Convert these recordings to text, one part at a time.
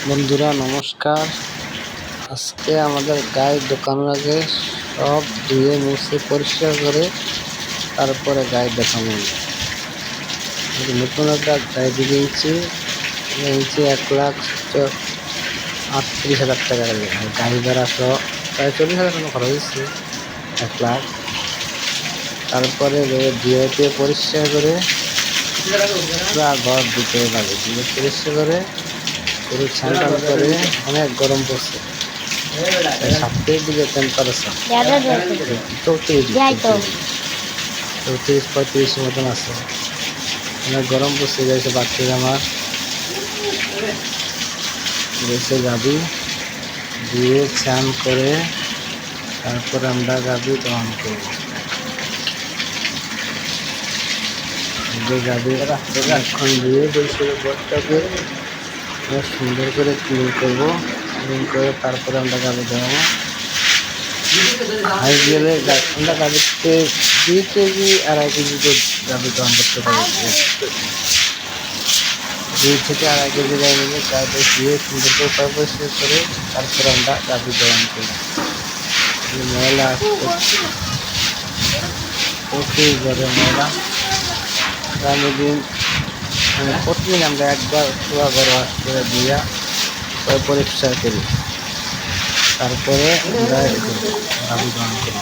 বন্ধুরা নমস্কার। আজকে আমাদের গায়ের দোকান লাগে সব ধুয়ে মুছে পরিষ্কার করে তারপরে গায়ে দেখাবো। নতুন একটা গায়ে দিয়ে ইঞ্চি 1,38,000 টাকা লাগে। গাড়ি ভাড়া সহ প্রায় 40,000 টাকা খরচ হয়েছে। 1 লাখ। তারপরে ধুয়ে পরিষ্কার করে পুরা ঘর দিতে লাগে, ধুয়ে পরিষ্কার করে পুরো ছান করে। অনেক গরম পড়ছে, 7 ডিগ্রি টেম্পারেচার, 34-35 মতন আছে। অনেক গরম পড়ছে। গেছে বাচ্চা আমার গেছে গাবি দিয়ে ছান করে তারপরে আমরা গাবি দহন করবো। গাবি এখন দিয়ে বরটাকে সুন্দর করে ক্লিন করবো। ক্লিন করে তারপরে আমরা গাবি দেওয়াবো। হাই গেলে আমরা গাবিতে 2 কেজি 2.5 কেজি গাবি দহন করতে পারি। 2 থেকে 2.5 কেজি গাই নিলে গাবি দিয়ে সুন্দর করে পরিষ্কার করে তারপরে আমরা গাবি দহন করি। ময়লা প্রচুর ঘরে ময়লা। দিন প্রতিদিন আমরা একবার পুরো ঘর ওয়াশ করে দিয়া পরিষ্কার করি, তারপরে আমরা গাবি দহন করি।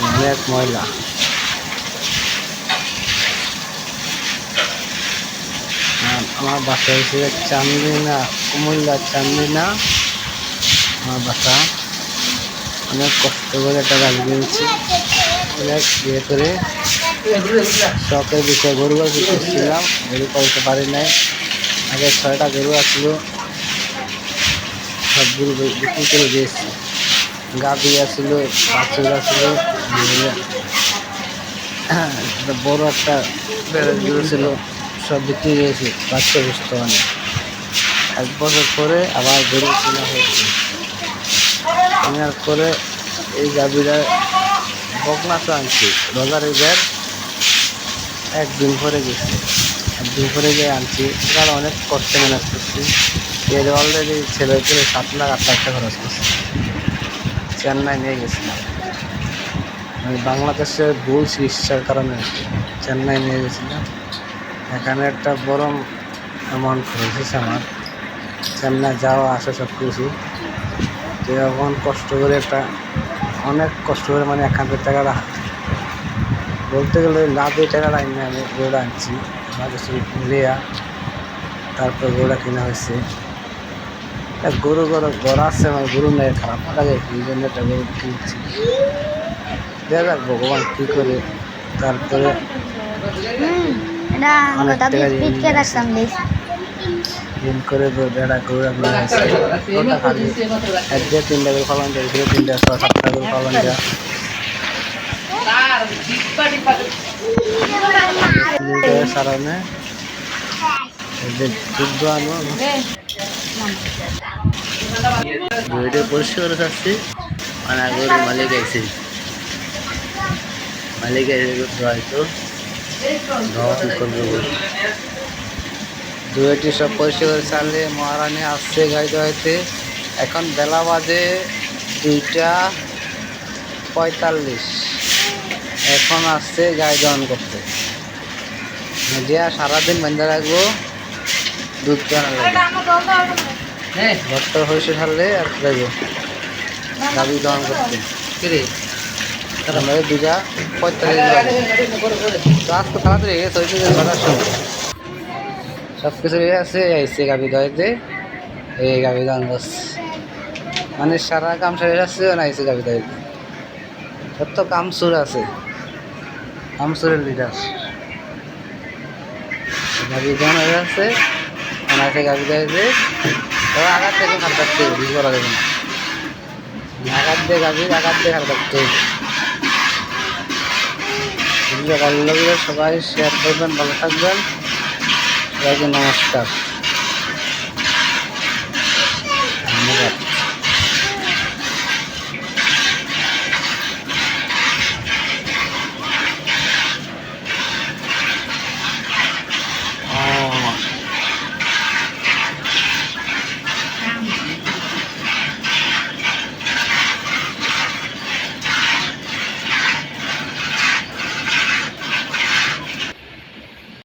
অনেক ময়লা। আমার বাসা হয়েছে চান্দিনা, কুমিল্লা চান্দিনা আমার বাসা। অনেক কষ্ট করে একটা গাবি কিনছি, অনেক ইয়ে করে শখের বিষয়ে গরু করছিলাম। গরু করতে পারি নাই। আগে 6টা গরু আসলো, সব গরু বিক্রি করে দিয়েছি। গাভী আসলো, বাছুর আসলো, বড় একটা গরু ছিল, সব বিক্রি দিয়েছি। বাচ্চা বুঝত অনেক। 1 বছর পরে আবার গরু কেনা হয়েছে। কেনার পরে এই গাভীরা বকনা তো আনছি রোজার ঈদের 1 দিন পরে গেছি। 1 দিন পরে গিয়ে আনছি। এবার অনেক কষ্টে ম্যানেজ করছি। এর অলরেডি ছেলে 7 লাখ 8 লাখ টাকা খরচ করছে। চেন্নাই নিয়ে গেছিলাম, আমি বাংলাদেশের ভুল চিকিৎসার কারণে চেন্নাই নিয়ে গেছিলাম। এখানে একটা বড় অ্যামাউন্ট খরচ হয়েছে আমার। চেন্নাই যাওয়া আসা সব কিছু। তো এখন কষ্ট করে অনেক কষ্ট করে 1,000 টাকা বলতে গেলে লাভে টাকা লাইন না। আমি গরুটা আনছি, আমার কিছু রেয়া, তারপর গরুটা কেনা হয়েছে। গরু গড়া আছে, আমার গরু নেই, খারাপ লাগে। এই জন্য একটা গরু কিনছি। দেখা যাক ভগবান কী করে। তারপরে অনেক টাকা ঋণ করে বেড়া গরু হয়েছে। খালি 1-2-3টা করে ফলন যায়, 3টা 6-7টা করে ফলন যায়। সারানে দুধ আনো বইটা পরিষ্কার করে থাকছি। গরুর মালিক আইসি, মালিক এসে হয়তো দহন করবে। দুইটি সব পরিষ্কার করে চালে মহারানী আসছে গাই দোয়াইতে। এখন বেলা বাজে 2:45। এখন আসছে গাই দহন করতে। যে সারাদিন বান্ধা রাখবো, দুধ টানা লাগবে। ঘরটা হয়েছে ছাড়লে আর যাইব গাবি দহন করতে। কিরে 2:45 আজকে তাড়াতাড়ি গেছে, হয়েছে 6টার সময়। সব কিছু আছে, আইসে গাবি দোয়াইতে। এই গাবি দহন করছে, সারা কাম শেষ আসছে, আইসে গাবি দোয়াইতে। কত কামচুর আছে, কামচুরের লিডার। গাবি দহন হয়ে যাচ্ছে, আছে গাবি দোয়াইতে। তবে আঘাত থেকে খারাপ থাকতে হবে, কিছু করা যাবে না। আঘাত দিয়ে গাভীর আঘাত দিয়ে খারাপ থাকতে হবে। ভালো লাগলে সবাই শেয়ার করবেন, ভালো থাকবেন। সবাইকে নমস্কার, ধন্যবাদ।